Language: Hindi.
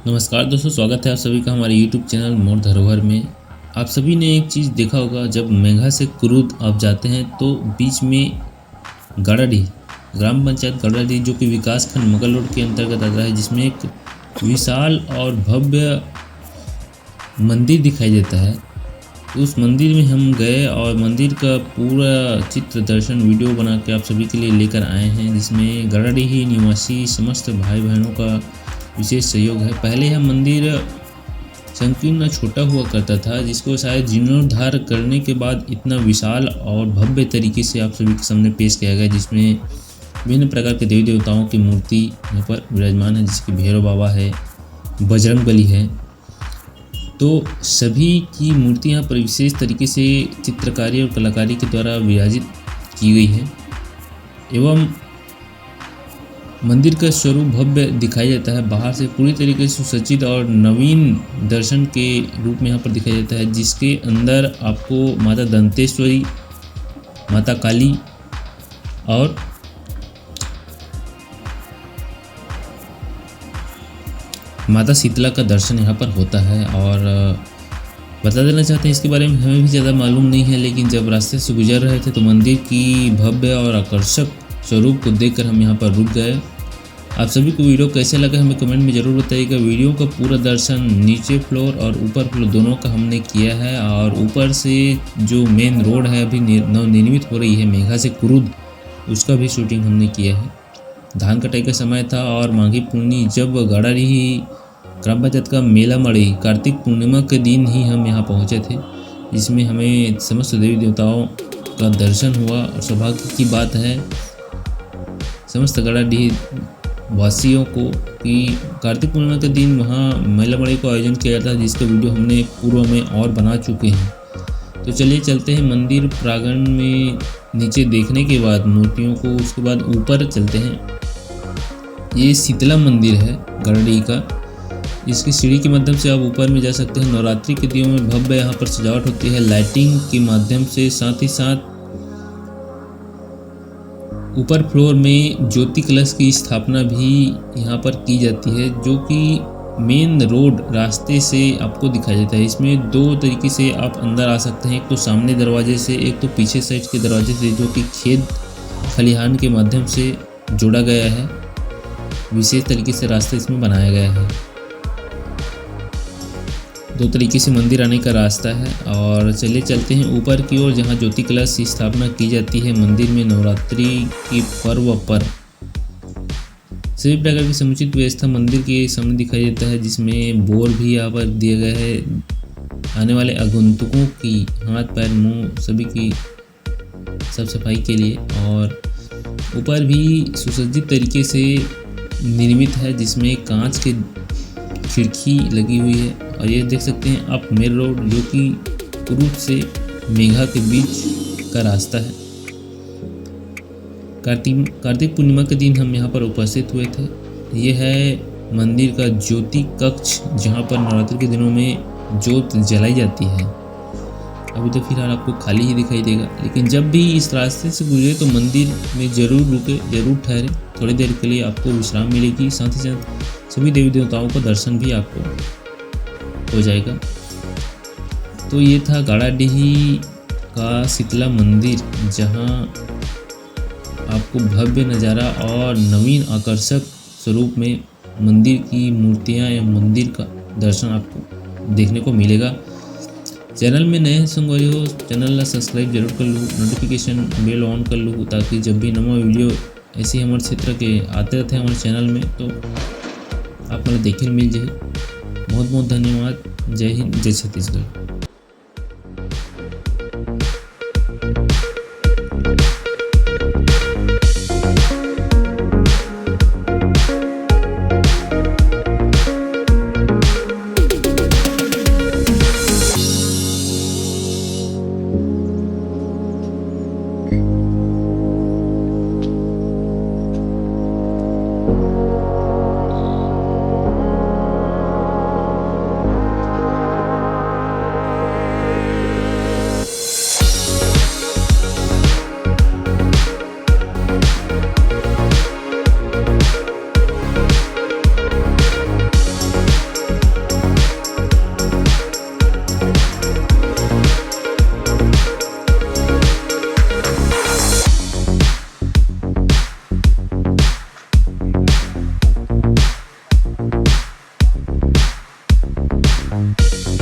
नमस्कार दोस्तों, स्वागत है आप सभी का हमारे YouTube चैनल मोर धरोहर में। आप सभी ने एक चीज़ देखा होगा, जब मेघा से कुरूद आप जाते हैं तो बीच में गड़ाडीह ग्राम पंचायत गड़ाडीह जो कि विकासखंड मुगल रोड के अंतर्गत आता है, जिसमें एक विशाल और भव्य मंदिर दिखाई देता है। उस मंदिर में हम गए और मंदिर का पूरा चित्र दर्शन वीडियो बना के आप सभी के लिए लेकर आए हैं, जिसमें गड़ाडीह निवासी समस्त भाई बहनों का विशेष सहयोग है। पहले यह मंदिर संकीर्ण छोटा हुआ करता था, जिसको शायद जीर्णोद्धार करने के बाद इतना विशाल और भव्य तरीके से आप सभी के सामने पेश किया गया, जिसमें विभिन्न प्रकार के देवी देवताओं की मूर्ति यहाँ पर विराजमान है, जैसे कि भैरव बाबा है, बजरंगबली है। तो सभी की मूर्ति यहाँ पर विशेष तरीके से चित्रकारी और कलाकारी के द्वारा विराजित की गई है एवं मंदिर का स्वरूप भव्य दिखाई देता है। बाहर से पूरी तरीके से सुसज्जित और नवीन दर्शन के रूप में यहाँ पर दिखाई देता है, जिसके अंदर आपको माता दंतेश्वरी, माता काली और माता शीतला का दर्शन यहाँ पर होता है। और बता देना चाहते हैं इसके बारे में, हमें भी ज़्यादा मालूम नहीं है, लेकिन जब रास्ते से गुजर रहे थे तो मंदिर की भव्य और आकर्षक स्वरूप को देखकर हम यहाँ पर रुक गए। आप सभी को वीडियो कैसे लगा हमें कमेंट में ज़रूर बताइएगा। वीडियो का पूरा दर्शन नीचे फ्लोर और ऊपर फ्लोर दोनों का हमने किया है, और ऊपर से जो मेन रोड है अभी नवनिर्मित हो रही है मेघा से कुरूद, उसका भी शूटिंग हमने किया है। धान कटाई का समय था और माघी पूर्णिमा, जब गड़ाडीह ग्राम पंचायत का मेला मड़ी कार्तिक पूर्णिमा के दिन ही हम यहाँ पहुँचे थे, जिसमें हमें समस्त देवी देवताओं का दर्शन हुआ। और सौभाग्य की बात है समस्त गड़ाडीह वासियों को कि कार्तिक पूर्णिमा के दिन वहाँ मेला मड़ी का आयोजन किया जाता है, जिसका वीडियो हमने पूर्व में और बना चुके हैं। तो चलिए चलते हैं मंदिर प्रांगण में। नीचे देखने के बाद मूर्तियों को, उसके बाद ऊपर चलते हैं। ये शीतला मंदिर है गड़ाडीह का। इसकी सीढ़ी के माध्यम से आप ऊपर में जा सकते हैं। नवरात्रि के दिनों में भव्य यहाँ पर सजावट होती है लाइटिंग के माध्यम से। साथ ही साथ ऊपर फ्लोर में ज्योति कलश की स्थापना भी यहाँ पर की जाती है, जो कि मेन रोड रास्ते से आपको दिखाई देता है। इसमें दो तरीके से आप अंदर आ सकते हैं, एक तो सामने दरवाजे से, एक तो पीछे साइड के दरवाजे से, जो कि खेत खलिहान के माध्यम से जोड़ा गया है। विशेष तरीके से रास्ता इसमें बनाया गया है। दो तरीके से मंदिर आने का रास्ता है। और चलिए चलते हैं ऊपर की ओर, जहाँ ज्योति कलश की स्थापना की जाती है मंदिर में नवरात्रि के पर्व पर। सभी प्रकार की समुचित व्यवस्था मंदिर के सामने दिखाई देता है, जिसमें बोर भी यहाँ पर दिया गया है आने वाले आगंतुकों की हाथ पैर मुंह सभी की साफ सफाई के लिए। और ऊपर भी सुसज्जित तरीके से निर्मित है, जिसमें कांच के खिड़की लगी हुई है। और ये देख सकते हैं आप मेन रोड, जो कि कुरूद से मेघा के बीच का रास्ता है। कार्तिक पूर्णिमा के दिन हम यहाँ पर उपस्थित हुए थे। ये है मंदिर का ज्योति कक्ष, जहाँ पर नवरात्रि के दिनों में ज्योत जलाई जाती है। अभी तो फिलहाल आपको खाली ही दिखाई देगा, लेकिन जब भी इस रास्ते से गुजरे तो मंदिर में ज़रूर रुके, ज़रूर ठहरे। थोड़ी देर के लिए आपको विश्राम मिलेगी, साथ ही साथ सभी देवी देवताओं का दर्शन भी आपको हो जाएगा। तो ये था गड़ाडीह का शीतला मंदिर, जहाँ आपको भव्य नज़ारा और नवीन आकर्षक स्वरूप में मंदिर की मूर्तियाँ या मंदिर का दर्शन आपको देखने को मिलेगा। चैनल में नए संगवारी हो, चैनल ला सब्सक्राइब जरूर कर लो, नोटिफिकेशन बेल ऑन कर लो, ताकि जब भी नवा वीडियो ऐसे हमारे क्षेत्र के आते रहते हैं हमारे चैनल में, तो आप मेरा देखे मिल जाए। बहुत बहुत धन्यवाद। जय हिंद, जय छत्तीसगढ़। है।